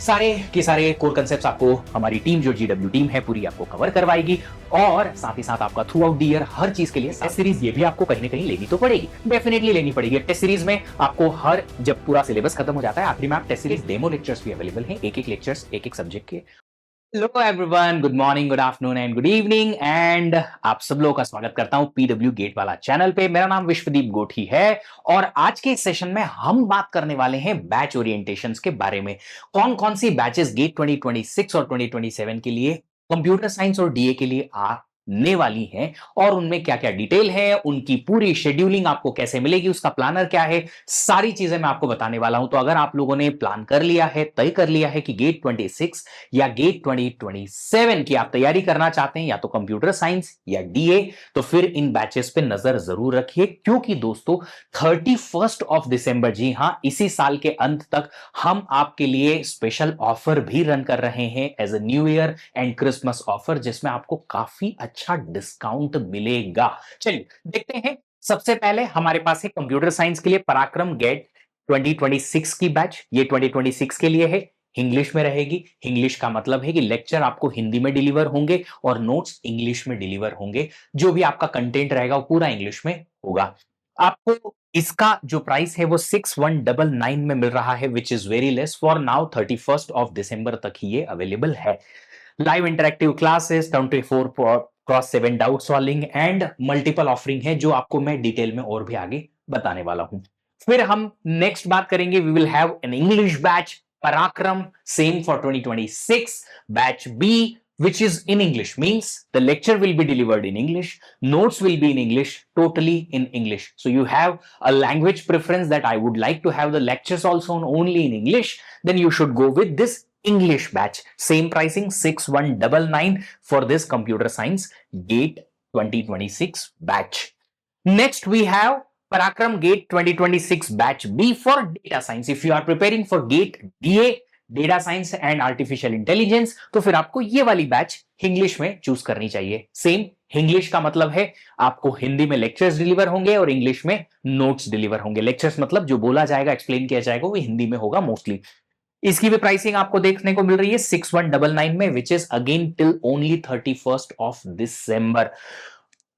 सारे के सारे कोर कंसेप्ट्स आपको हमारी टीम जो जीडब्ल्यू टीम है पूरी आपको कवर करवाएगी और साथ ही साथ आपका थ्रू आउट द ईयर हर चीज के लिए टेस्ट सीरीज ये भी आपको कहीं ना कहीं लेनी तो पड़ेगी, डेफिनेटली लेनी पड़ेगी। टेस्ट सीरीज में आपको हर जब पूरा सिलेबस खत्म हो जाता है आखिरी में आप टेस्ट सीरीज डेमो लेक्चर्स भी अवेलेबल हैं, एक एक लेक्चर्स एक एक सब्जेक्ट के। Hello everyone, good morning, good afternoon and good evening and आप सब लोगों का स्वागत करता हूं पीडब्ल्यू गेट वाला चैनल पे। मेरा नाम विश्वदीप गोठी है और आज के इस सेशन में हम बात करने वाले हैं बैच ओरिएंटेशंस के बारे में। कौन कौन सी बैचेस गेट 2026 और 2027 के लिए कंप्यूटर साइंस और डीए के लिए आने वाली हैं और उनमें क्या क्या डिटेल है, उनकी पूरी शेड्यूलिंग आपको कैसे मिलेगी, उसका प्लानर क्या है, सारी चीजें मैं आपको बताने वाला हूं। तो अगर आप लोगों ने प्लान कर लिया है, तय कर लिया है कि गेट 26 या गेट 2027 की आप तैयारी करना चाहते हैं या तो कंप्यूटर साइंस या डीए, तो फिर इन बैचेस पे नजर जरूर रखिए क्योंकि दोस्तों 31 ऑफ दिसंबर, जी हां, इसी साल के अंत तक हम आपके लिए स्पेशल ऑफर भी रन कर रहे हैं as a new year and Christmas offer, जिसमें आपको काफी अच्छा डिस्काउंट मिलेगा। चलिए देखते हैं। सबसे पहले हमारे पास है कंप्यूटर साइंस के लिए पराक्रम गेट 2026 की बैच। ये 2026 के लिए है, इंग्लिश में रहेगी। इंग्लिश का मतलब है कि लेक्चर आपको हिंदी में डिलीवर होंगे और नोट्स इंग्लिश में डिलीवर होंगे। जो भी आपका कंटेंट रहेगा वो पूरा इंग्लिश में होगा। आपको इसका जो प्राइस है वो 6199 में मिल रहा है, which is very less for now. 31 of December तक ही ये अवेलेबल है। Live interactive classes, 24 cross 7 doubt solving and multiple offering है जो आपको मैं डिटेल में और भी आगे बताने वाला हूं। फिर हम नेक्स्ट बात करेंगे, we will have an English batch Parakram, same for 2026 batch B which is in English, means the lecture will be delivered in English, notes will be in English, totally in English. So you have a language preference that I would like to have the lectures also only in English, then you should go with this English batch. Same pricing 6199 for this computer science GATE 2026 batch. Next we have Parakram GATE 2026 batch B for data science. If you are preparing for GATE DA data science and artificial intelligence, तो फिर आपको ये वाली batch English में choose करनी चाहिए। Same English का मतलब है आपको हिंदी में लेक्चर्स डिलीवर होंगे और इंग्लिश में नोट्स डिलीवर होंगे। लेक्चर्स मतलब जो बोला जाएगा, एक्सप्लेन किया जाएगा, वो हिंदी में होगा मोस्टली। इसकी भी प्राइसिंग आपको देखने को मिल रही है 6199 में, विच is again till only 31 of December.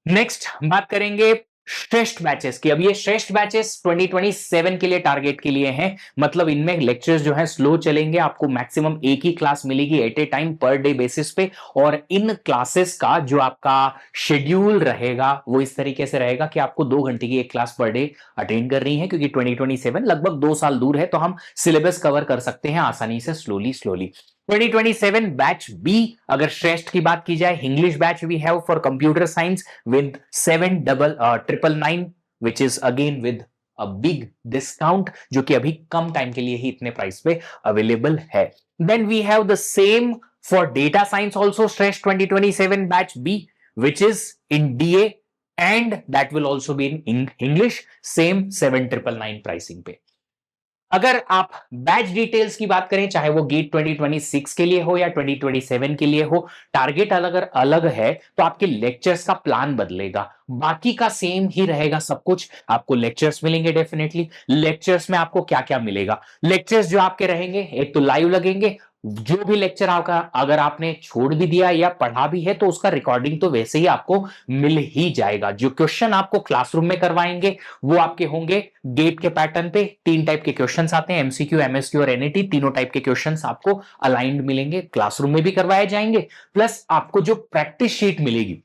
Next बात करेंगे श्रेष्ठ बैचेस की। अब ये श्रेष्ठ बैचेस 2027 के लिए टारगेट के लिए हैं, मतलब इनमें लेक्चर्स जो है स्लो चलेंगे, आपको मैक्सिमम एक ही क्लास मिलेगी at a time per day basis पे। और इन क्लासेस का जो आपका शेड्यूल रहेगा वो इस तरीके से रहेगा कि आपको 2 घंटे की एक क्लास पर डे अटेंड कर रही है, क्योंकि 2027 लगभग 2 साल दूर है, तो हम सिलेबस कवर कर सकते हैं आसानी से, स्लोली स्लोली। 2027 बैच बी, अगर श्रेष्ठ की बात की जाए, English batch we have for computer science with 7999 which is again with a big discount, जो कि अभी कम टाइम के लिए ही इतने प्राइस पे अवेलेबल है। Then we have the same for data science also, Shreshth 2027 batch B which is in DA and that will also be in English, same 7999 pricing पे। अगर आप बैच डिटेल्स की बात करें, चाहे वो गेट 2026 के लिए हो या 2027 के लिए हो, टारगेट अगर अलग है तो आपके लेक्चर्स का प्लान बदलेगा, बाकी का सेम ही रहेगा सब कुछ। आपको लेक्चर्स मिलेंगे डेफिनेटली। लेक्चर्स में आपको क्या क्या मिलेगा? लेक्चर्स जो आपके रहेंगे, एक तो लाइव लगेंगे, जो भी लेक्चर आपका अगर आपने छोड़ भी दिया या पढ़ा भी है तो उसका रिकॉर्डिंग तो वैसे ही आपको मिल ही जाएगा। जो क्वेश्चन आपको क्लासरूम में करवाएंगे वो आपके होंगे गेट के पैटर्न पे। 3 टाइप के क्वेश्चंस आते हैं, एमसीक्यू, एमएसक्यू और एनईटी। तीनों टाइप के क्वेश्चंस आपको अलाइंड मिलेंगे, क्लासरूम में भी करवाए जाएंगे। प्लस आपको जो प्रैक्टिस शीट मिलेगी,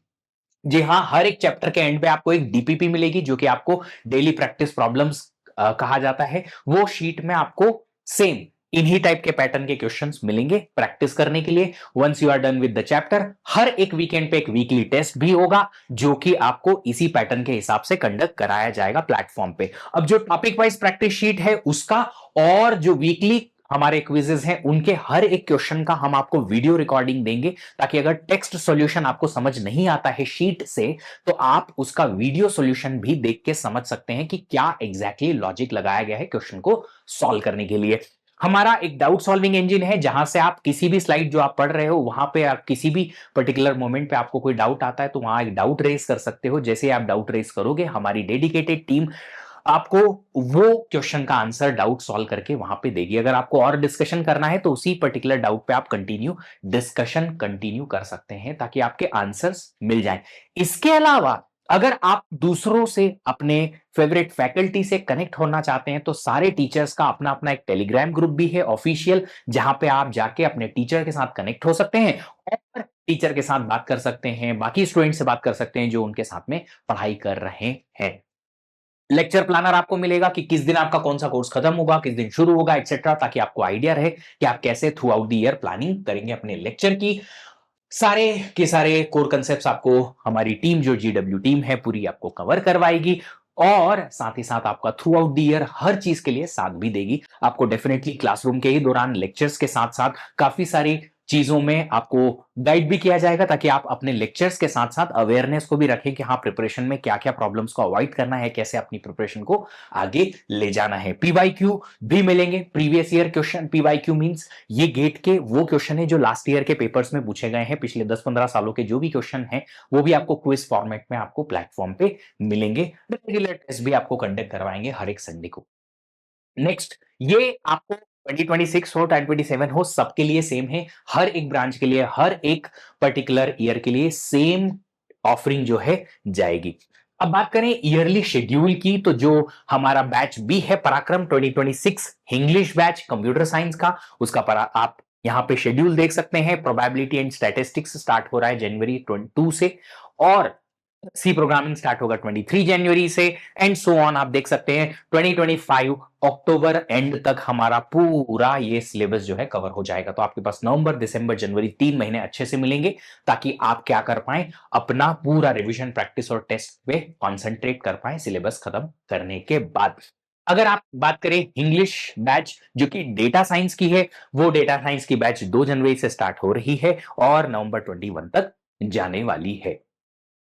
जी हां, हर एक चैप्टर के एंड पे आपको एक डीपीपी मिलेगी, जो कि आपको डेली प्रैक्टिस प्रॉब्लम्स कहा जाता है। वो शीट में आपको सेम इन्हीं टाइप के पैटर्न के क्वेश्चंस मिलेंगे प्रैक्टिस करने के लिए। Once you are done with the chapter, हर एक वीकेंड पे एक वीकली टेस्ट भी होगा, जो कि आपको इसी पैटर्न के हिसाब से कंडक्ट कराया जाएगा प्लेटफॉर्म पे। अब जो टॉपिक वाइज प्रैक्टिस शीट है उसका और जो वीकली हमारे क्विजेस हैं उनके हर एक क्वेश्चन का हम आपको वीडियो रिकॉर्डिंग देंगे, ताकि अगर टेक्स्ट सॉल्यूशन आपको समझ नहीं आता है शीट से, तो आप उसका वीडियो सॉल्यूशन भी देख के समझ सकते हैं कि क्या एग्जैक्टली लॉजिक लगाया गया है क्वेश्चन को सॉल्व करने के लिए। हमारा एक डाउट सॉल्विंग इंजन है, जहां से आप किसी भी स्लाइड जो आप पढ़ रहे हो वहां पे आप किसी भी पर्टिकुलर मोमेंट पे आपको कोई डाउट आता है तो वहां एक डाउट रेज कर सकते हो। जैसे आप डाउट रेज करोगे, हमारी डेडिकेटेड टीम आपको वो क्वेश्चन का आंसर डाउट सॉल्व करके वहां पे देगी। अगर आपको और डिस्कशन करना है तो उसी पर्टिकुलर डाउट पे आप डिस्कशन कंटिन्यू कर सकते हैं ताकि आपके आंसर्स मिल जाएं। इसके अलावा अगर आप दूसरों से, अपने फेवरेट फैकल्टी से कनेक्ट होना चाहते हैं तो सारे टीचर्स का अपना अपना एक टेलीग्राम ग्रुप भी है ऑफिशियल, जहां पे आप जाके अपने टीचर के साथ कनेक्ट हो सकते हैं और टीचर के साथ बात कर सकते हैं, बाकी स्टूडेंट से बात कर सकते हैं जो उनके साथ में पढ़ाई कर रहे हैं। लेक्चर प्लानर आपको मिलेगा कि किस दिन आपका कौन सा कोर्स खत्म होगा, किस दिन शुरू होगा, एक्सेट्रा, ताकि आपको आइडिया रहे कि आप कैसे through out the year planning करेंगे अपने लेक्चर की। सारे के सारे कोर कंसेप्ट्स आपको हमारी टीम, जो जीडब्ल्यू टीम है, पूरी आपको कवर करवाएगी और साथ ही साथ आपका थ्रू आउट द ईयर हर चीज के लिए साथ भी देगी। आपको डेफिनेटली क्लासरूम के ही दौरान लेक्चर्स के साथ साथ काफी सारी चीजों में आपको गाइड भी किया जाएगा ताकि आप अपने लेक्चर्स के साथ साथ अवेयरनेस को भी रखें कि हाँ, प्रिपरेशन में क्या क्या प्रॉब्लम्स को अवॉइड करना है, कैसे अपनी प्रिपरेशन को आगे ले जाना है। पीवाईक्यू भी मिलेंगे, previous year question. PYQ means ये गेट के वो क्वेश्चन है जो लास्ट ईयर के पेपर्स में पूछे गए हैं, पिछले 10-15 सालों के जो भी क्वेश्चन हैं वो भी आपको क्विज फॉर्मेट में आपको प्लेटफॉर्म पे मिलेंगे। रेगुलर टेस्ट भी आपको कंडक्ट करवाएंगे हर एक संडे को। नेक्स्ट, ये आपको 2026 हो 2027 हो, सबके लिए सेम है। हर एक ब्रांच के लिए, हर एक पर्टिकुलर ईयर के लिए सेम ऑफरिंग जो है जाएगी। अब बात करें ईयरली शेड्यूल की, तो जो हमारा बैच बी है पराक्रम 2026 इंग्लिश बैच कंप्यूटर साइंस का, उसका आप यहां पे शेड्यूल देख सकते हैं। प्रोबेबिलिटी एंड स्टैटिस्टिक्स स्टार्ट हो रहा है जनवरी 22 से और सी प्रोग्रामिंग स्टार्ट होगा 23 जनवरी से एंड सो ऑन। आप देख सकते हैं 2025 अक्टूबर एंड तक हमारा पूरा ये सिलेबस जो है कवर हो जाएगा। तो आपके पास नवंबर, दिसंबर, जनवरी 3 महीने अच्छे से मिलेंगे ताकि आप क्या कर पाए, अपना पूरा रिवीजन, प्रैक्टिस और टेस्ट पे कॉन्सेंट्रेट कर पाए सिलेबस खत्म करने के बाद। अगर आप बात करें इंग्लिश बैच जो कि डेटा साइंस की है, वो डेटा साइंस की बैच 2 जनवरी से स्टार्ट हो रही है और नवंबर 21 तक जाने वाली है।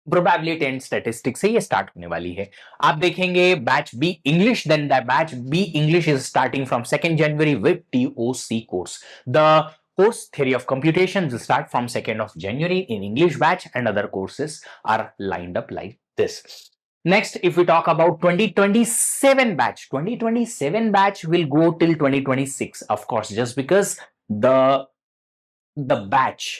प्रोबेबिलिटी एंड स्टैटिस्टिक्स से ये स्टार्ट होने वाली है। आप देखेंगे batch B English, then the batch B English is starting from 2 January with TOC course. The course theory of computation will start from 2nd of January in English batch and other courses are lined up like this. Next, if we talk about 2027 batch, 2027 batch will go till 2026, of course, just because the batch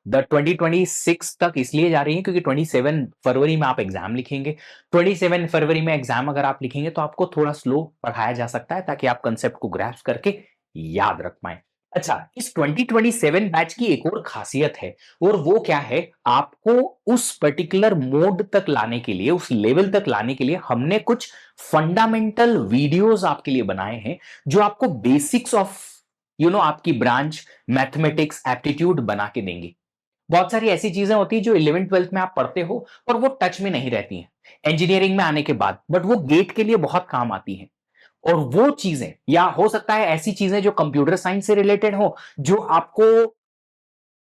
the 2026 तक इसलिए जा रही है क्योंकि 27 फरवरी में आप exam लिखेंगे। 27 फरवरी में एग्जाम अगर आप लिखेंगे तो आपको थोड़ा स्लो पढ़ाया जा सकता है ताकि आप कंसेप्ट को ग्रैस्प करके याद रख पाए। अच्छा, इस 2027 बैच की एक और खासियत है और वो क्या है, आपको उस पर्टिकुलर मोड तक लाने के लिए, उस लेवल तक लाने के लिए हमने कुछ फंडामेंटल वीडियोस आपके लिए बनाए हैं जो आपको बेसिक्स ऑफ आपकी ब्रांच मैथमेटिक्स एप्टीट्यूड बना के देंगे। बहुत सारी ऐसी चीजें होती है जो 11th-12th में आप पढ़ते हो और वो टच में नहीं रहती हैं इंजीनियरिंग में आने के बाद, बट वो गेट के लिए बहुत काम आती हैं। और वो चीजें, या हो सकता है ऐसी चीजें जो कंप्यूटर साइंस से रिलेटेड हो, जो आपको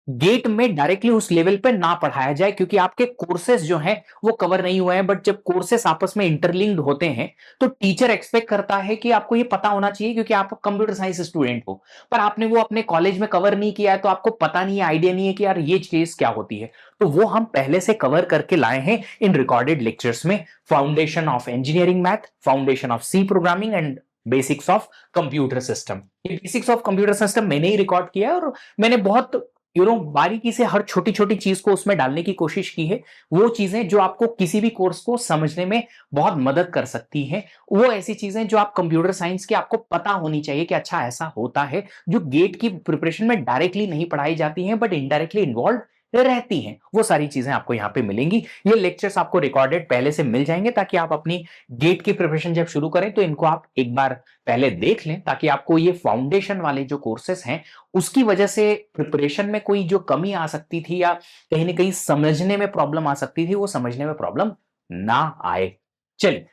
गेट में डायरेक्टली उस लेवल पे ना पढ़ाया जाए क्योंकि आपके कोर्सेज जो हैं वो कवर नहीं हुए हैं। बट जब कोर्सेस आपस में इंटरलिंक्ड होते हैं तो टीचर एक्सपेक्ट करता है कि आपको ये पता होना चाहिए क्योंकि आप कंप्यूटर साइंस स्टूडेंट हो, पर आपने वो अपने कॉलेज में कवर नहीं किया है तो आपको पता नहीं है, आइडिया नहीं है कि यार ये चीज क्या होती है। तो वो हम पहले से कवर करके लाए हैं इन रिकॉर्डेड लेक्चर्स में। Foundation of engineering math, foundation of C programming and basics of computer system. ये बेसिक्स ऑफ कंप्यूटर सिस्टम मैंने ही रिकॉर्ड किया है और मैंने बहुत बारीकी से हर छोटी छोटी चीज को उसमें डालने की कोशिश की है। वो चीजें जो आपको किसी भी कोर्स को समझने में बहुत मदद कर सकती हैं, वो ऐसी चीजें जो आप कंप्यूटर साइंस की आपको पता होनी चाहिए कि अच्छा ऐसा होता है, जो गेट की प्रिपरेशन में डायरेक्टली नहीं पढ़ाई जाती हैं बट इनडायरेक्टली इन्वॉल्व रहती हैं। वो सारी चीजें आपको यहाँ पे मिलेंगी। ये लेक्चर्स आपको रिकॉर्डेड पहले से मिल जाएंगे ताकि आप अपनी गेट की प्रिपरेशन जब शुरू करें तो इनको आप एक बार पहले देख लें, ताकि आपको ये फाउंडेशन वाले जो कोर्सेस हैं उसकी वजह से प्रिपरेशन में कोई जो कमी आ सकती थी या कहीं ना कहीं समझने में प्रॉब्लम आ सकती थी, वो समझने में प्रॉब्लम ना आए। चलिए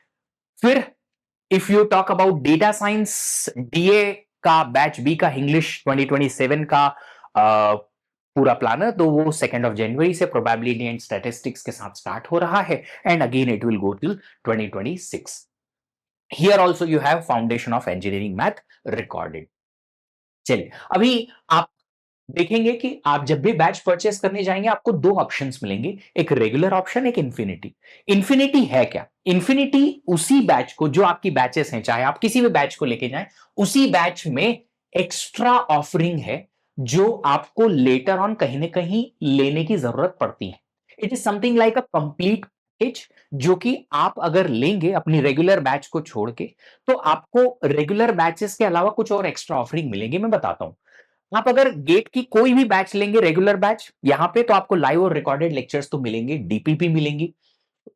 फिर, if you talk about data science DA का बैच बी का इंग्लिश 2027 का पूरा प्लानर, तो वो 2 जनवरी से प्रोबेबिलिटी एंड स्टैटिस्टिक्स के साथ स्टार्ट हो रहा है and again it will go till 2026। Here also you have foundation of engineering math recorded. चलिए अभी आप देखेंगे कि आप जब भी बैच परचेस करने जाएंगे आपको दो ऑप्शंस मिलेंगे, एक रेगुलर ऑप्शन, एक इन्फिनिटी। इन्फिनिटी है क्या? इन्फिनिटी उसी बैच को, जो आपकी बैचेस हैं, चाहे आप किसी भी बैच को लेके जाएं, उसी बैच में एक्स्ट्रा ऑफरिंग है जो आपको लेटर ऑन कहीं ना कहीं लेने की जरूरत पड़ती है। It is something like a complete package, जो कि आप अगर लेंगे अपनी रेगुलर बैच को छोड़ के, तो आपको रेगुलर बैचेस के अलावा कुछ और एक्स्ट्रा ऑफरिंग मिलेंगे। मैं बताता हूं। आप अगर गेट की कोई भी बैच लेंगे, रेगुलर बैच, यहां पे तो आपको लाइव और रिकॉर्डेड लेक्चर्स तो मिलेंगे, डीपीपी मिलेंगी,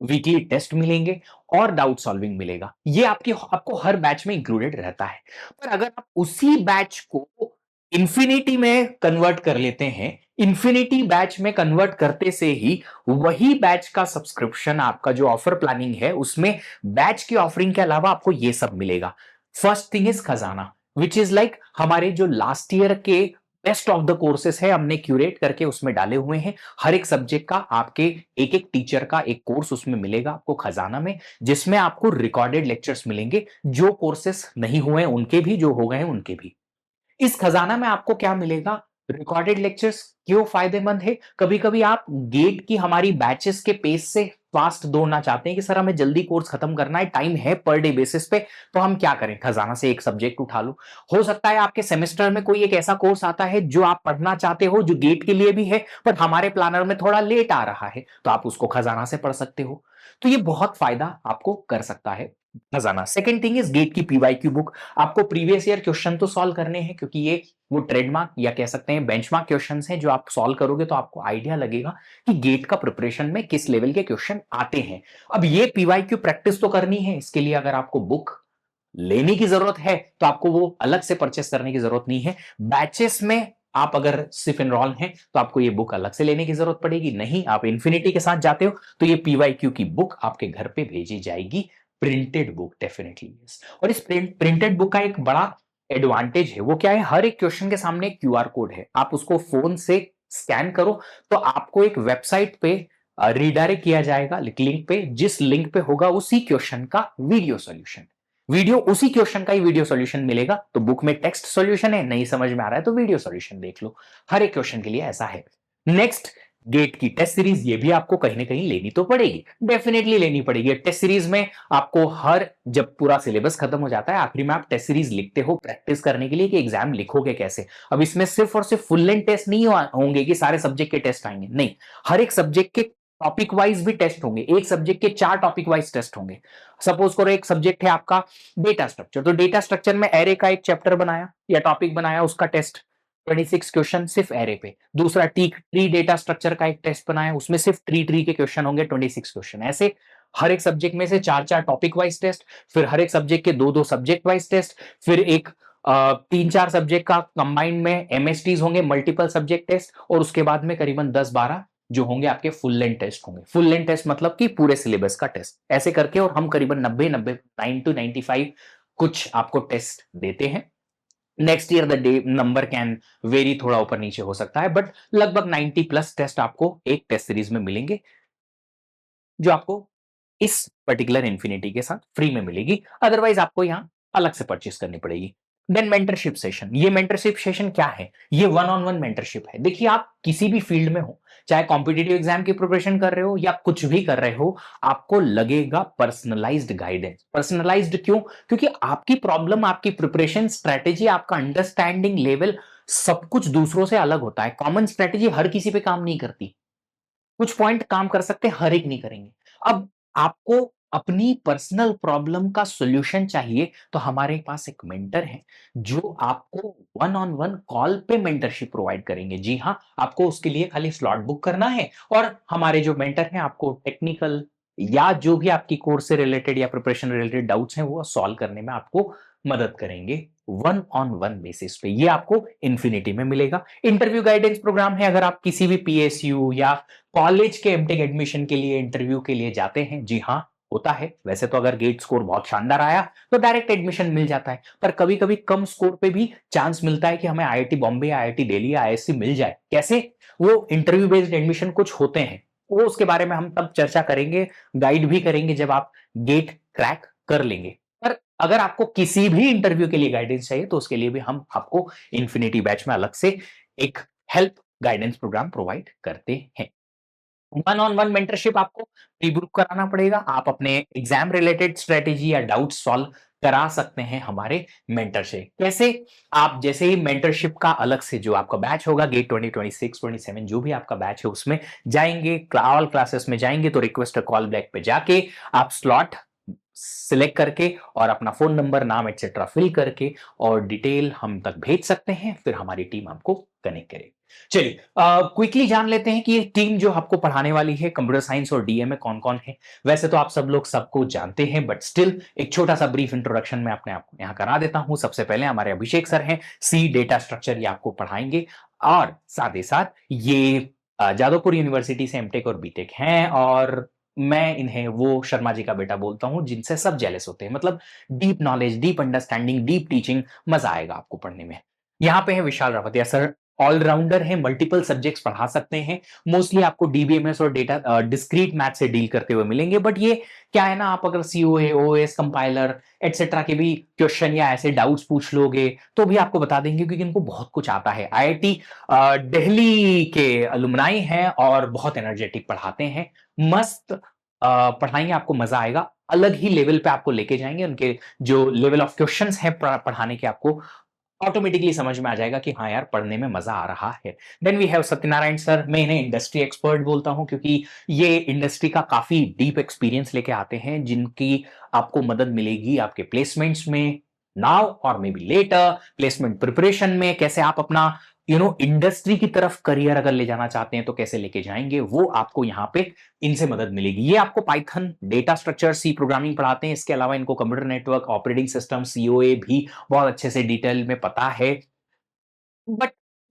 वीकली टेस्ट मिलेंगे और डाउट सॉल्विंग मिलेगा। ये आपको हर बैच में इंक्लूडेड रहता है। पर अगर आप उसी बैच को इंफिनिटी में कन्वर्ट कर लेते हैं, इंफिनिटी बैच में कन्वर्ट करते से ही वही बैच का सब्सक्रिप्शन, आपका जो ऑफर प्लानिंग है उसमें बैच की ऑफरिंग के अलावा आपको ये सब मिलेगा। फर्स्ट थिंग इज खजाना, विच इज लाइक हमारे जो लास्ट ईयर के बेस्ट ऑफ द कोर्सेस है, हमने क्यूरेट करके उसमें डाले हुए हैं। हर एक सब्जेक्ट का आपके एक एक टीचर का एक कोर्स उसमें मिलेगा आपको खजाना में, जिसमें आपको रिकॉर्डेड लेक्चर्स मिलेंगे, जो कोर्सेस नहीं हुए उनके भी, जो हो गए हैं उनके भी। इस खजाना में आपको क्या मिलेगा? रिकॉर्डेड लेक्चर्स क्यों फायदेमंद है? कभी कभी आप गेट की हमारी बैचेस के पेस से फास्ट दौड़ना चाहते हैं कि सर हमें जल्दी कोर्स खत्म करना है, टाइम है पर डे बेसिस पे, तो हम क्या करें? खजाना से एक सब्जेक्ट उठा लो। हो सकता है आपके सेमेस्टर में कोई एक ऐसा कोर्स आता है जो आप पढ़ना चाहते हो, जो गेट के लिए भी है, पर हमारे प्लानर में थोड़ा लेट आ रहा है, तो आप उसको खजाना से पढ़ सकते हो। तो ये बहुत फायदा आपको कर सकता है खजाना। सेकेंड थिंग इज गेट की पीवाईक्यू बुक। आपको प्रीवियस ईयर क्वेश्चन तो सॉल्व करने हैं, क्योंकि ये वो ट्रेडमार्क या कह सकते हैं बेंचमार्क क्वेश्चंस हैं, जो आप सॉल्व करोगे तो आपको आइडिया लगेगा कि गेट का प्रिपरेशन में किस लेवल के क्वेश्चन आते हैं। अब ये पीवाईक्यू प्रैक्टिस तो करनी है, इसके लिए अगर आपको बुक लेने की जरूरत है तो आपको वो अलग से परचेस करने की जरूरत नहीं है। बैचेस में आप अगर सिर्फ इनरोल हैं तो आपको ये बुक अलग से लेने की जरूरत पड़ेगी। नहीं, आप इन्फिनिटी के साथ जाते हो तो ये पीवाईक्यू की बुक आपके घर पे भेजी जाएगी, प्रिंटेड बुक, डेफिनेटली यस। और इस प्रिंटेड बुक का एक बड़ा एडवांटेज है, वो क्या है? हर एक क्वेश्चन के सामने क्यूआर कोड है, आप उसको फोन से स्कैन करो तो आपको एक वेबसाइट पे रिडायरेक्ट किया जाएगा लिंक पे, जिस लिंक पे होगा उसी क्वेश्चन का वीडियो सॉल्यूशन। वीडियो उसी क्वेश्चन का ही वीडियो सॉल्यूशन मिलेगा। तो बुक में टेक्स्ट सॉल्यूशन है, नहीं समझ में आ रहा है तो वीडियो सॉल्यूशन देख लो। हर एक क्वेश्चन के लिए ऐसा है। नेक्स्ट, गेट की टेस्ट सीरीज, ये भी आपको कहीं ना कहीं लेनी तो पड़ेगी, डेफिनेटली लेनी पड़ेगी। टेस्ट सीरीज में आपको हर, जब पूरा सिलेबस खत्म हो जाता है, आखिरी में आप टेस्ट सीरीज लिखते हो प्रैक्टिस करने के लिए कि एग्जाम लिखोगे कैसे। अब इसमें सिर्फ और सिर्फ फुल लेंथ टेस्ट नहीं होंगे कि सारे सब्जेक्ट के टेस्ट आएंगे, नहीं, हर एक सब्जेक्ट के टॉपिक वाइज भी टेस्ट होंगे। एक सब्जेक्ट के 4 टॉपिक वाइज टेस्ट होंगे। सपोज करो एक सब्जेक्ट है आपका डेटा स्ट्रक्चर, तो डेटा स्ट्रक्चर में एरे का एक चैप्टर बनाया या टॉपिक बनाया, उसका टेस्ट 26 क्वेश्चन सिर्फ एरे पे। दूसरा ट्री डेटा स्ट्रक्चर का एक टेस्ट बनाया, उसमें सिर्फ ट्री के क्वेश्चन होंगे, 26 क्वेश्चन। ऐसे हर एक सब्जेक्ट में से 4 टॉपिक वाइज टेस्ट, फिर हर एक सब्जेक्ट के 2 सब्जेक्ट वाइज टेस्ट, फिर एक 3-4 सब्जेक्ट का कंबाइंड में एमएसटीज होंगे, मल्टीपल सब्जेक्ट टेस्ट, और उसके बाद में करीबन 10-12 जो होंगे आपके फुल लेंथ टेस्ट होंगे। फुल लेंथ टेस्ट मतलब कि पूरे सिलेबस का टेस्ट, ऐसे करके। और हम करीबन 9 to 95 कुछ आपको टेस्ट देते हैं। Next year the day number can very, थोड़ा ऊपर नीचे हो सकता है, बट लगभग 90 प्लस टेस्ट आपको एक टेस्ट सीरीज में मिलेंगे, जो आपको इस पर्टिकुलर इन्फिनिटी के साथ फ्री में मिलेगी। अदरवाइज आपको यहां अलग से परचेस करनी पड़ेगी। देन मेंटरशिप सेशन, ये मेंटरशिप सेशन क्या है? ये वन ऑन वन मेंटरशिप है। देखिए, आप किसी भी फील्ड में हो, चाहे कॉम्पिटेटिव एग्जाम की प्रिपरेशन कर रहे हो या कुछ भी कर रहे हो, आपको लगेगा पर्सनलाइज्ड गाइडेंस। पर्सनलाइज्ड क्यों? क्योंकि आपकी प्रॉब्लम, आपकी प्रिपरेशन स्ट्रेटेजी, आपका अंडरस्टैंडिंग लेवल, सब कुछ दूसरों से अलग होता है। कॉमन स्ट्रेटेजी हर किसी पे काम नहीं करती, कुछ पॉइंट काम कर सकते हैं, हर एक नहीं करेंगे। अब आपको अपनी पर्सनल प्रॉब्लम का सॉल्यूशन चाहिए, तो हमारे पास एक मेंटर है जो आपको वन ऑन वन कॉल पे मेंटरशिप प्रोवाइड करेंगे। जी हाँ, आपको उसके लिए खाली स्लॉट बुक करना है, और हमारे जो मेंटर हैं आपको टेक्निकल या जो भी आपकी कोर्स से रिलेटेड या प्रिपरेशन रिलेटेड डाउट्स हैं वो सॉल्व करने में आपको मदद करेंगे, वन ऑन वन बेसिस पे। ये आपको इन्फिनिटी में मिलेगा। इंटरव्यू गाइडेंस प्रोग्राम है, अगर आप किसी भी पीएसयू या कॉलेज के एमटेक एडमिशन के लिए इंटरव्यू के लिए जाते हैं, जी हाँ, होता है। वैसे तो अगर गेट स्कोर बहुत शानदार आया तो डायरेक्ट एडमिशन मिल जाता है, पर कभी कभी कम स्कोर पे भी चांस मिलता है कि हमें आईआईटी बॉम्बे, आईआईटी दिल्ली या आईएससी मिल जाए। कैसे? वो इंटरव्यू बेस्ड एडमिशन कुछ होते हैं, वो उसके बारे में हम तब चर्चा करेंगे, गाइड भी करेंगे जब आप गेट क्रैक कर लेंगे। पर अगर आपको किसी भी इंटरव्यू के लिए गाइडेंस चाहिए तो उसके लिए भी हम आपको इन्फिनिटी बैच में अलग से एक हेल्प गाइडेंस प्रोग्राम प्रोवाइड करते हैं। वन ऑन वन मेंटरशिप आपको प्री बुक कराना पड़ेगा। आप अपने एग्जाम रिलेटेड स्ट्रेटेजी या डाउट सॉल्व करा सकते हैं हमारे मेंटर से। कैसे? आप जैसे ही मेंटरशिप का अलग से जो आपका बैच होगा गेट 2026 27 जो भी आपका बैच है उसमें जाएंगे, ऑल क्लासेस में जाएंगे तो रिक्वेस्ट कॉल बैक पे जाके आप स्लॉट सिलेक्ट करके और अपना फोन नंबर, नाम एटसेट्रा फिल करके और डिटेल हम तक भेज सकते हैं, फिर हमारी टीम आपको कनेक्ट करेगी। चलिए क्विकली जान लेते हैं कि ये टीम जो आपको पढ़ाने वाली है कंप्यूटर साइंस और डीए में कौन कौन है। वैसे तो आप सब लोग सबको जानते हैं बट स्टिल एक छोटा सा ब्रीफ इंट्रोडक्शन मैं अपने आपको यहां करा देता हूं। सबसे पहले हमारे अभिषेक सर हैं, सी डेटा स्ट्रक्चर ये आपको पढ़ाएंगे और साथ ही साथ ये जादवपुर यूनिवर्सिटी से एमटेक और बीटेक हैं और मैं इन्हें वो शर्मा जी का बेटा बोलता हूं जिनसे सब जेलस होते हैं। मतलब deep knowledge, deep understanding, deep teaching, मजा आएगा आपको पढ़ने में। यहाँ पे है विशाल रावतिया सर, ऑलराउंडर है, मल्टीपल सब्जेक्ट्स पढ़ा सकते हैं। मोस्टली आपको डीबीएमएस और डेटा डिस्क्रीट मैथ से डील करते हुए मिलेंगे बट ये क्या है ना, आप अगर सीओए, ओएस, कंपाइलर एटसेट्रा के भी क्वेश्चन या ऐसे डाउट्स पूछ लोगे तो भी आपको बता देंगे क्योंकि इनको बहुत कुछ आता है। आईआईटी दिल्ली के अलुमनाई हैं और बहुत एनर्जेटिक पढ़ाते हैं। मस्त पढ़ाएंगे, आपको मजा आएगा। अलग ही लेवल पे आपको लेके जाएंगे। उनके जो लेवल ऑफ क्वेश्चंस है पढ़ाने के आपको ऑटोमेटिकली समझ में आ जाएगा कि हाँ यार पढ़ने में मजा आ रहा है। Then we have Satyanarayan sir, मैं इन्हें इंडस्ट्री एक्सपर्ट बोलता हूं क्योंकि ये इंडस्ट्री का काफी डीप एक्सपीरियंस लेके आते हैं जिनकी आपको मदद मिलेगी आपके प्लेसमेंट्स में नाउ और maybe later, placement preparation में कैसे आप अपना इंडस्ट्री की तरफ करियर अगर ले जाना चाहते हैं तो कैसे लेके जाएंगे वो आपको यहां पे इनसे मदद मिलेगी। ये आपको Python, data structure, C programming पढ़ाते हैं। इसके अलावा इनको computer network, operating system, COA भी बहुत अच्छे से डिटेल में पता है। बट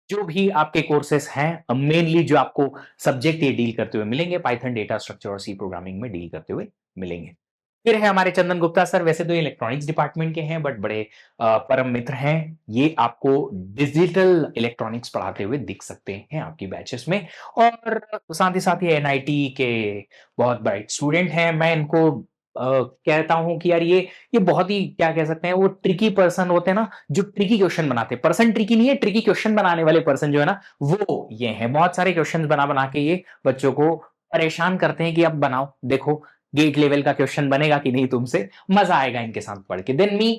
जो भी आपके कोर्सेस हैं मेनली जो आपको सब्जेक्ट ये डील करते हुए मिलेंगे पाइथन, डेटा स्ट्रक्चर और सी प्रोग्रामिंग में डील करते हुए मिलेंगे। फिर है हमारे चंदन गुप्ता सर, वैसे तो ये इलेक्ट्रॉनिक्स डिपार्टमेंट के हैं बट बड़े परम मित्र हैं। ये आपको डिजिटल इलेक्ट्रॉनिक्स पढ़ाते हुए दिख सकते हैं आपकी बैचेस में और साथ ही साथ ये एनआईटी के बहुत ब्राइट स्टूडेंट हैं। मैं इनको कहता हूं कि यार ये बहुत ही क्या कह सकते हैं, वो ट्रिकी पर्सन होते हैं ना जो ट्रिकी क्वेश्चन बनाते हैं। पर्सन ट्रिकी नहीं है, ट्रिकी क्वेश्चन बनाने वाले पर्सन जो है ना वो ये है। बहुत सारे क्वेश्चन बना बना के ये बच्चों को परेशान करते हैं कि अब बनाओ, देखो गेट लेवल का क्वेश्चन बनेगा कि नहीं तुमसे, मजा आएगा इनके साथ पढ़ के। Than me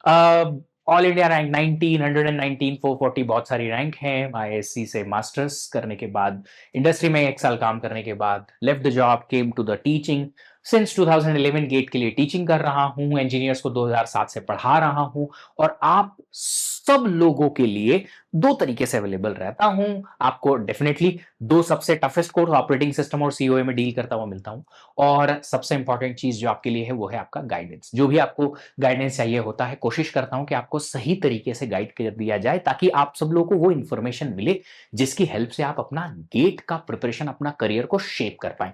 all India rank 19, 119, 440 बहुत सारी रैंक है। आईएससी से मास्टर्स करने के बाद इंडस्ट्री में 1 साल काम करने के बाद left the job, came to the teaching. Since 2011 GATE के लिए टीचिंग कर रहा हूं, इंजीनियर्स को 2007 से पढ़ा रहा हूं और आप सब लोगों के लिए 2 तरीके से अवेलेबल रहता हूं। आपको डेफिनेटली 2 सबसे टफेस्ट कोर्स ऑपरेटिंग सिस्टम और सीओए में डील करता हुआ मिलता हूं और सबसे इंपॉर्टेंट चीज जो आपके लिए है वो है आपका गाइडेंस। जो भी आपको गाइडेंस चाहिए होता है कोशिश करता हूं कि आपको सही तरीके से गाइड कर दिया जाए ताकि आप सब लोगों को वो इंफॉर्मेशन मिले जिसकी हेल्प से आप अपना गेट का प्रिपरेशन, अपना करियर को शेप कर पाए।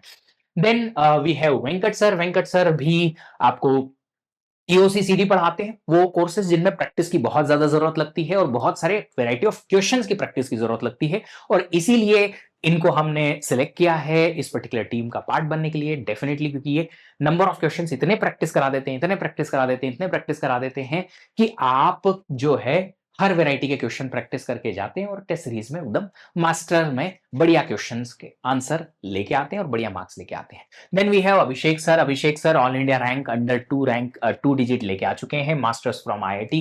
Then we have Venkat sir. Venkat sir भी आपको ईओसी सीडी पढ़ाते हैं, वो कोर्सेज जिनमें प्रैक्टिस की बहुत ज्यादा जरूरत लगती है और बहुत सारे वैरायटी ऑफ क्वेश्चंस की प्रैक्टिस की जरूरत लगती है और इसीलिए इनको हमने सिलेक्ट किया है इस पर्टिकुलर टीम का पार्ट बनने के लिए। डेफिनेटली क्योंकि ये नंबर ऑफ क्वेश्चंस इतने प्रैक्टिस करा देते हैं, इतने प्रैक्टिस करा देते हैं, इतने प्रैक्टिस करा देते हैं कि आप जो है हर वैरायटी के क्वेश्चन प्रैक्टिस करके जाते हैं और टेस्ट सीरीज में एकदम मास्टर में बढ़िया क्वेश्चंस के आंसर लेके आते हैं और बढ़िया मार्क्स लेके आते हैं। Then we have Abhishek sir. Abhishek sir all India rank under 2 rank 2 digit लेके आ चुके हैं, मास्टर्स फ्रॉम आईआईटी।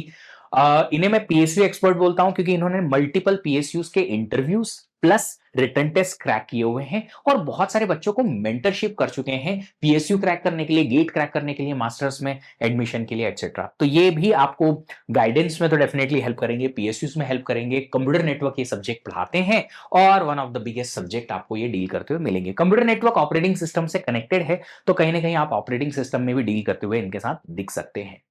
इन्हें मैं पीएसयू एक्सपर्ट बोलता हूं क्योंकि इन्होंने मल्टीपल पीएसयूज के interviews plus written test crack किए हुए हैं और बहुत सारे बच्चों को मेंटरशिप कर चुके हैं पीएसयू क्रैक करने के लिए, गेट क्रैक करने के लिए, मास्टर्स में एडमिशन के लिए एटसेट्रा। तो ये भी आपको गाइडेंस में तो डेफिनेटली हेल्प करेंगे, पीएसयूज में हेल्प करेंगे। कंप्यूटर नेटवर्क ये सब्जेक्ट पढ़ाते हैं और one of the biggest subject आपको ये डील करते हुए मिलेंगे। कंप्यूटर नेटवर्क ऑपरेटिंग सिस्टम से कनेक्टेड है तो कहीं ना कहीं आप ऑपरेटिंग सिस्टम में भी डील करते हुए इनके साथ दिख सकते हैं।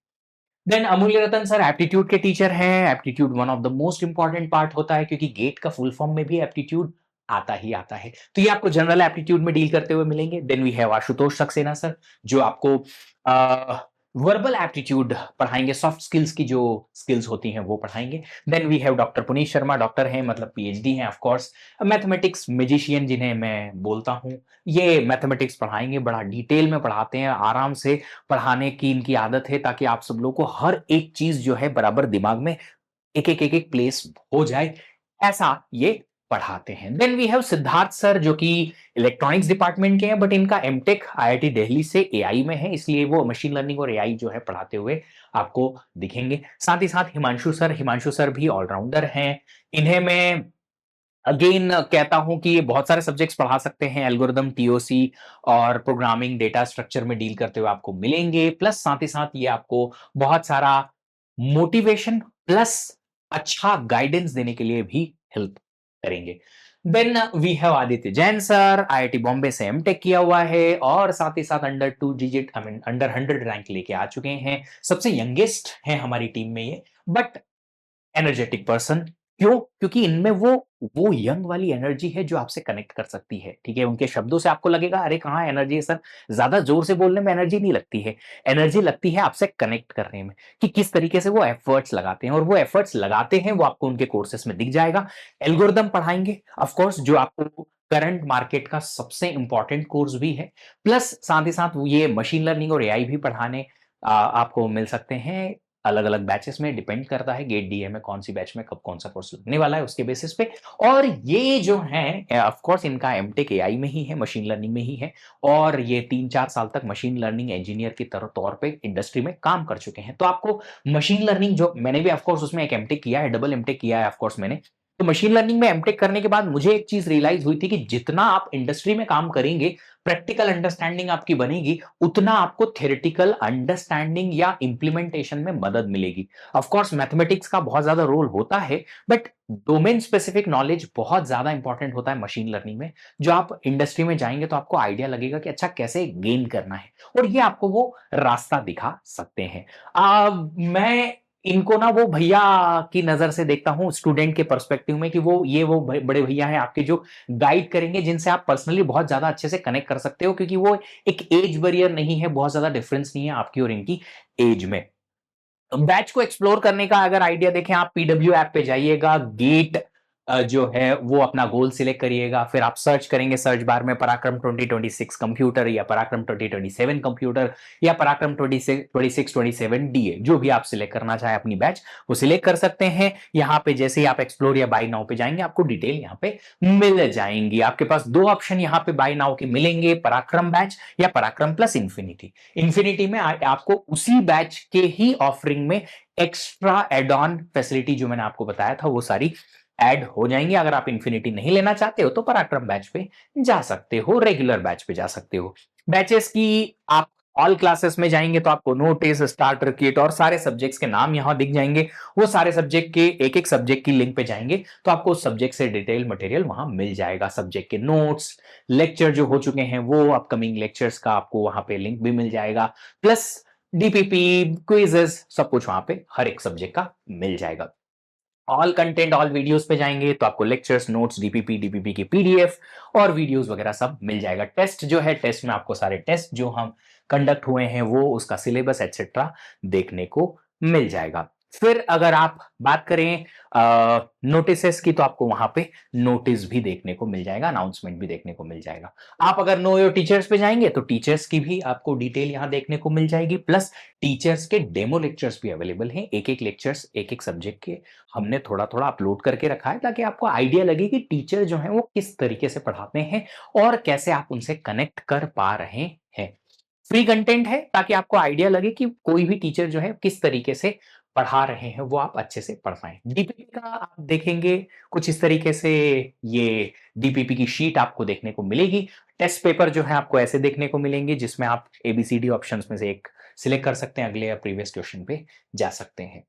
देन अमूल्य रतन सर एप्टीट्यूड के टीचर हैं। Aptitude one of the most important part होता है क्योंकि गेट का फुल फॉर्म में भी एप्टीट्यूड आता ही आता है, तो ये आपको जनरल एप्टीट्यूड में डील करते हुए मिलेंगे। Then we have Ashutosh Saxena sir जो आपको वर्बल एप्टीट्यूड पढ़ाएंगे, सॉफ्ट स्किल्स की जो स्किल्स होती हैं वो पढ़ाएंगे। Then we have doctor Puneet Sharma, doctor हैं मतलब पीएचडी हैं ऑफ कोर्स, मैथमेटिक्स मैजिशियन जिन्हें मैं बोलता हूं। ये मैथमेटिक्स पढ़ाएंगे, बड़ा डिटेल में पढ़ाते हैं, आराम से पढ़ाने की इनकी आदत है ताकि आप सब लोग को हर एक चीज जो है बराबर दिमाग में एक एक प्लेस हो जाए, ऐसा ये पढ़ाते हैं। Then we have Siddharth sir जो कि इलेक्ट्रॉनिक्स डिपार्टमेंट के हैं, बट इनका एमटेक आईआईटी दिल्ली से एआई में है, इसलिए वो मशीन लर्निंग और एआई जो है पढ़ाते हुए आपको दिखेंगे। साथ ही साथ हिमांशु सर भी ऑलराउंडर हैं। इन्हें मैं अगेन कहता हूं कि ये बहुत सारे सब्जेक्ट्स पढ़ा सकते हैं, एल्गोरिदम, टीओसी और प्रोग्रामिंग, डेटा स्ट्रक्चर में डील करते हुए आपको मिलेंगे। प्लस साथ ही साथ ये आपको बहुत सारा मोटिवेशन प्लस अच्छा गाइडेंस देने के लिए भी हेल्प करेंगे। Then we have Aditya Jain sir, IIT Bombay से एमटेक किया हुआ है और साथ ही साथ under 2 digit I mean under 100 rank लेके आ चुके हैं। सबसे यंगेस्ट है हमारी टीम में ये, बट एनर्जेटिक पर्सन। क्यों? क्योंकि इनमें वो यंग वाली एनर्जी है जो आपसे कनेक्ट कर सकती है। ठीक है, उनके शब्दों से आपको लगेगा अरे कहाँ एनर्जी है सर, ज्यादा जोर से बोलने में एनर्जी नहीं लगती है। एनर्जी लगती है आपसे कनेक्ट करने में, कि किस तरीके से वो एफर्ट्स लगाते हैं, और वो एफर्ट्स लगाते हैं वो आपको उनके कोर्सेस में दिख जाएगा। एल्गोरिदम पढ़ाएंगे ऑफ कोर्स, जो आपको करंट मार्केट का सबसे इंपॉर्टेंट कोर्स भी है। प्लस साथ ही साथ ये मशीन लर्निंग और एआई भी पढ़ाने आपको मिल सकते हैं अलग अलग बैचेस में। डिपेंड करता है गेट डीए में कौन सी बैच में कब कौन सा कोर्स लगने वाला है उसके बेसिस पे। और ये जो है ऑफ कोर्स इनका एमटेक एआई में ही है, मशीन लर्निंग में ही है, और ये 3-4 साल तक मशीन लर्निंग इंजीनियर की तौर पे इंडस्ट्री में काम कर चुके हैं। तो आपको मशीन लर्निंग, जो मैंने भी ऑफ कोर्स उसमें एक एमटेक किया है, डबल एमटेक किया है ऑफ कोर्स मैंने। तो मशीन लर्निंग में एमटेक करने के बाद मुझे एक चीज रियलाइज हुई थी कि जितना आप इंडस्ट्री में काम करेंगे, प्रैक्टिकल अंडरस्टैंडिंग आपकी बनेगी, उतना आपको थ्योरेटिकल अंडरस्टैंडिंग या इंप्लीमेंटेशन में मदद मिलेगी। ऑफ कोर्स मैथमेटिक्स का बहुत ज्यादा रोल होता है, बट डोमेन स्पेसिफिक नॉलेज बहुत ज्यादा इंपॉर्टेंट होता है मशीन लर्निंग में, जो आप इंडस्ट्री में जाएंगे तो आपको आइडिया लगेगा कि अच्छा कैसे गेन करना है, और ये आपको वो रास्ता दिखा सकते हैं। मैं इनको ना वो भैया की नजर से देखता हूं स्टूडेंट के पर्सपेक्टिव में, कि वो बड़े भैया हैं आपके जो गाइड करेंगे, जिनसे आप पर्सनली बहुत ज्यादा अच्छे से कनेक्ट कर सकते हो, क्योंकि वो एक एज बैरियर नहीं है, बहुत ज्यादा डिफरेंस नहीं है आपकी और इनकी एज में। बैच को एक्सप्लोर करने का अगर आइडिया देखें, आप पीडब्ल्यू ऐप पे जाइएगा, गेट जो है वो अपना गोल सिलेक्ट करिएगा, फिर आप सर्च करेंगे सर्च बार में पराक्रम 2026 कंप्यूटर, या पराक्रम 2027 कंप्यूटर, या पराक्रम 2627 डीए, जो भी आप सिलेक्ट करना चाहे अपनी बैच वो सिलेक्ट कर सकते हैं। यहाँ पे जैसे ही आप एक्सप्लोर या बाय नाउ पे जाएंगे, आपको डिटेल यहाँ पे मिल जाएंगी। आपके पास दो ऑप्शन यहाँ पे बाय नाउ के मिलेंगे, पराक्रम बैच या पराक्रम प्लस इंफिनिटी। इंफिनिटी में आपको उसी बैच के ही ऑफरिंग में एक्स्ट्रा एड ऑन फैसिलिटी जो मैंने आपको बताया था वो सारी ऐड हो जाएंगी। अगर आप इंफिनिटी नहीं लेना चाहते हो तो पराक्रम बैच पे जा सकते हो, रेगुलर बैच पे जा सकते हो। बैचेस की आप ऑल क्लासेस में जाएंगे तो आपको नोटिस, स्टार्टर किट और सारे सब्जेक्ट्स के नाम यहां दिख जाएंगे। वो सारे सब्जेक्ट के एक एक सब्जेक्ट की लिंक पे जाएंगे तो आपको उस सब्जेक्ट से डिटेल मटेरियल वहां मिल जाएगा। सब्जेक्ट के नोट्स, लेक्चर जो हो चुके हैं वो, अपकमिंग लेक्चर्स का आपको वहां पे लिंक भी मिल जाएगा, प्लस डीपीपी, क्विजेस, सब कुछ वहां पे हर एक सब्जेक्ट का मिल जाएगा। ऑल कंटेंट ऑल वीडियोस पे जाएंगे तो आपको लेक्चर्स, नोट्स, डीपीपी की पीडीएफ और वीडियोस वगैरह सब मिल जाएगा। टेस्ट जो है, टेस्ट में आपको सारे टेस्ट जो हम कंडक्ट हुए हैं वो, उसका सिलेबस एटसेट्रा देखने को मिल जाएगा। फिर अगर आप बात करें नोटिसेस की, तो आपको वहां पे नोटिस भी देखने को मिल जाएगा, अनाउंसमेंट भी देखने को मिल जाएगा। आप अगर नो योर टीचर्स पे जाएंगे तो टीचर्स की भी आपको डिटेल यहां देखने को मिल जाएगी, प्लस टीचर्स के डेमो लेक्चर्स भी अवेलेबल हैं। एक एक लेक्चर्स एक एक सब्जेक्ट के हमने थोड़ा थोड़ा अपलोड करके रखा है, ताकि आपको आइडिया लगे कि टीचर जो है वो किस तरीके से पढ़ाते हैं और कैसे आप उनसे कनेक्ट कर पा रहे हैं। फ्री कंटेंट है ताकि आपको आइडिया लगे कि कोई भी टीचर जो है किस तरीके से पढ़ा रहे हैं, वो आप अच्छे से पढ़ पाएं। डीपीपी का आप देखेंगे कुछ इस तरीके से, ये डीपीपी की शीट आपको देखने को मिलेगी। टेस्ट पेपर जो है आपको ऐसे देखने को मिलेंगे, जिसमें आप एबीसीडी ऑप्शंस में से एक सिलेक्ट कर सकते हैं, अगले या प्रीवियस क्वेश्चन पे जा सकते हैं।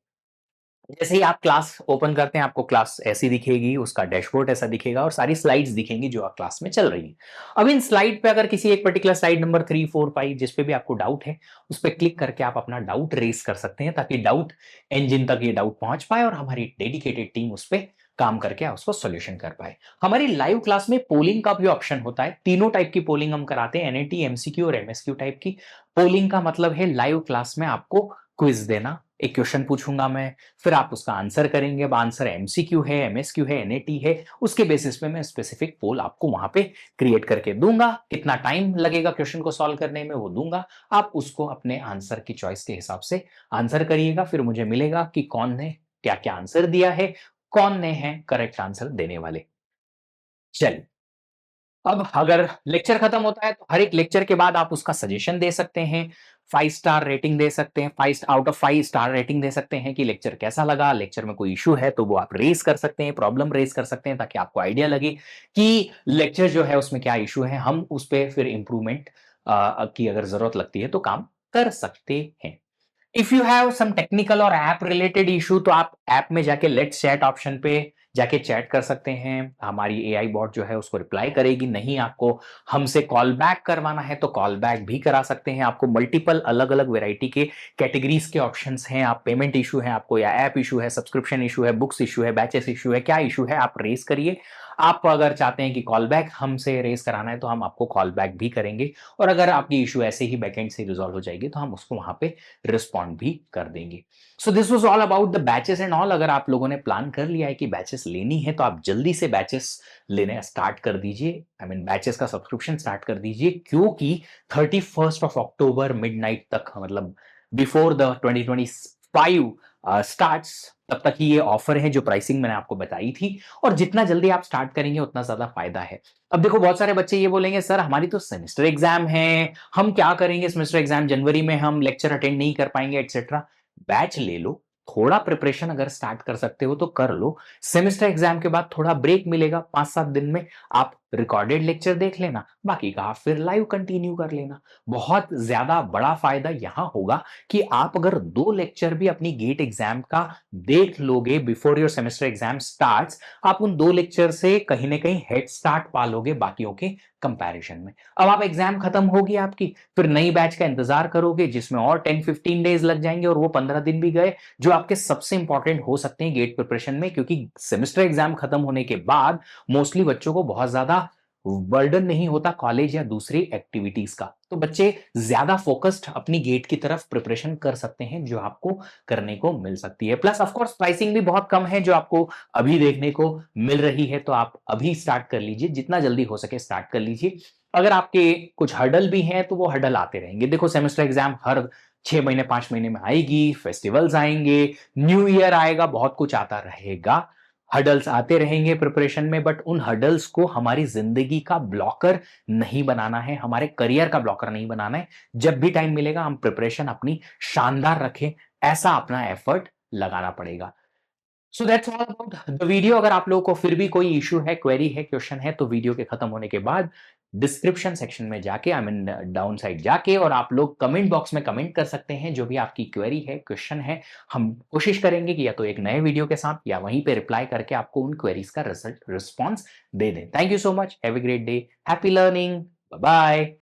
जैसे ही आप क्लास ओपन करते हैं आपको क्लास ऐसी दिखेगी, उसका डैशबोर्ड ऐसा दिखेगा और सारी स्लाइड्स दिखेंगी जो आप क्लास में चल रही है। अब इन स्लाइड पे अगर किसी एक पर्टिकुलर स्लाइड नंबर 3, 4, 5 जिस पे भी आपको डाउट है, उस पर क्लिक करके आप अपना डाउट रेस कर सकते हैं, ताकि डाउट इंजन तक ये डाउट पहुंच पाए और हमारी डेडिकेटेड टीम उस पर काम करके उसको सोल्यूशन कर पाए। हमारी लाइव क्लास में पोलिंग का भी ऑप्शन होता है। तीनों टाइप की पोलिंग हम कराते हैं, एनएटी, एमसीक्यू और एमएसक्यू टाइप की। पोलिंग का मतलब है लाइव क्लास में आपको क्विज देना, एक क्वेश्चन पूछूंगा मैं, फिर आप उसका आंसर करेंगे। अब आंसर एमसीक्यू है, एमएसक्यू है, एनएटी है, उसके बेसिस पे मैं स्पेसिफिक पोल आपको वहां पे क्रिएट करके दूंगा। कितना टाइम लगेगा क्वेश्चन को सॉल्व करने में वो दूंगा, आप उसको अपने आंसर की चॉइस के हिसाब से आंसर करिएगा। फिर मुझे मिलेगा कि कौन ने क्या क्या आंसर दिया है, कौन ने है करेक्ट आंसर देने वाले। चलिए, अब अगर लेक्चर खत्म होता है तो हर एक लेक्चर के बाद आप उसका सजेशन दे सकते हैं, 5 स्टार रेटिंग दे सकते हैं, 5 आउट ऑफ 5 स्टार रेटिंग दे सकते हैं कि लेक्चर कैसा लगा, लेक्चर में कोई इश्यू है तो वो आप रेज़ कर सकते हैं, प्रॉब्लम रेज़ कर सकते हैं ताकि आपको आइडिया लगे कि लेक्चर जो है उसमें क्या इश्यू है, हम उस पे फिर इम्प्रूवमेंट की अगर ज़रूरत लगती है तो काम कर सकते हैं। If you have some technical और ऐप रिलेटेड इशू तो आप ऐप में जाके लेट्स चैट ऑप्शन पे जाके चैट कर सकते हैं। हमारी एआई बॉट जो है उसको रिप्लाई करेगी। नहीं आपको हमसे कॉल बैक करवाना है तो कॉल बैक भी करा सकते हैं। आपको मल्टीपल अलग अलग वैरायटी के कैटेगरीज के ऑप्शंस हैं। आप पेमेंट इशू है आपको, या ऐप इशू है, सब्सक्रिप्शन इशू है, बुक्स इशू है, बैचेस इशू है, क्या इशू है आप रेस करिए। आप अगर चाहते हैं कि कॉल बैक हमसे रेस कराना है तो हम आपको कॉल बैक भी करेंगे, और अगर आपकी इशू ऐसे ही बैकएंड से रिजॉल्व हो जाएगी तो हम उसको वहां पे रिस्पॉन्ड भी कर देंगे। So this was all about the batches and all. अगर आप लोगों ने प्लान कर लिया है कि बैचेस लेनी है तो आप जल्दी से बैचेस लेने स्टार्ट कर दीजिए। आई मीन बैचेस का सब्सक्रिप्शन स्टार्ट कर दीजिए, क्योंकि 31st ऑफ अक्टूबर मिडनाइट तक, मतलब बिफोर द 2025 स्टार्ट्स, तब तक ही ये ऑफर है जो प्राइसिंग मैंने आपको बताई थी। और जितना जल्दी आप स्टार्ट करेंगे उतना ज्यादा फायदा है। अब देखो, बहुत सारे बच्चे ये बोलेंगे सर हमारी तो सेमेस्टर एग्जाम है, हम क्या करेंगे, सेमेस्टर एग्जाम जनवरी में, हम लेक्चर अटेंड नहीं कर पाएंगे एक्सेट्रा। बैच ले लो, थोड़ा प्रिपरेशन अगर स्टार्ट कर सकते हो तो कर लो। सेमेस्टर एग्जाम के बाद थोड़ा ब्रेक मिलेगा 5-7 दिन में, आप रिकॉर्डेड लेक्चर देख लेना, बाकी का आप फिर लाइव कंटिन्यू कर लेना। बहुत ज्यादा बड़ा फायदा यहां होगा कि आप अगर 2 लेक्चर भी अपनी गेट एग्जाम का देख लोगे before your semester exam starts, आप उन 2 लेक्चर से कहीं ना कहीं हेड स्टार्ट पा लोगे बाकियों के कंपैरिजन में। अब आप एग्जाम खत्म होगी आपकी, फिर नई बैच का इंतजार करोगे जिसमें और 10-15 डेज लग जाएंगे, और वो 15 दिन भी गए जो आपके सबसे इंपॉर्टेंट हो सकते हैं गेट प्रिपरेशन में, क्योंकि सेमेस्टर एग्जाम खत्म होने के बाद मोस्टली बच्चों को बहुत ज्यादा बर्डन नहीं होता कॉलेज या दूसरी एक्टिविटीज का, तो बच्चे ज्यादा फोकस्ड अपनी गेट की तरफ प्रिपरेशन कर सकते हैं, जो आपको करने को मिल सकती है। प्लस ऑफ कोर्स प्राइसिंग भी बहुत कम है जो आपको अभी देखने को मिल रही है, तो आप अभी स्टार्ट कर लीजिए, जितना जल्दी हो सके स्टार्ट कर लीजिए। अगर आपके कुछ हर्डल भी हैं तो वो हर्डल आते रहेंगे। देखो, सेमेस्टर एग्जाम हर 6 महीने 5 महीने में आएगी, फेस्टिवल्स आएंगे, न्यू ईयर आएगा, बहुत कुछ आता रहेगा, हडल्स आते रहेंगे प्रिपरेशन में। बट उन हडल्स को हमारी जिंदगी का ब्लॉकर नहीं बनाना है, हमारे करियर का ब्लॉकर नहीं बनाना है। जब भी टाइम मिलेगा हम प्रिपरेशन अपनी शानदार रखें, ऐसा अपना एफर्ट लगाना पड़ेगा। So that's all about the video. अगर आप लोगों को फिर भी कोई इशू है, क्वेरी है, क्वेश्चन है, तो वीडियो के खत्म होने के बाद डिस्क्रिप्शन सेक्शन में जाके, आई मीन डाउन साइड जाके, और आप लोग कमेंट बॉक्स में कमेंट कर सकते हैं जो भी आपकी क्वेरी है, क्वेश्चन है। हम कोशिश करेंगे कि या तो एक नए वीडियो के साथ या वहीं पे रिप्लाई करके आपको उन क्वेरीज का रिजल्ट रिस्पॉन्स दे दें। Thank you so much, have a great day, happy learning, bye bye.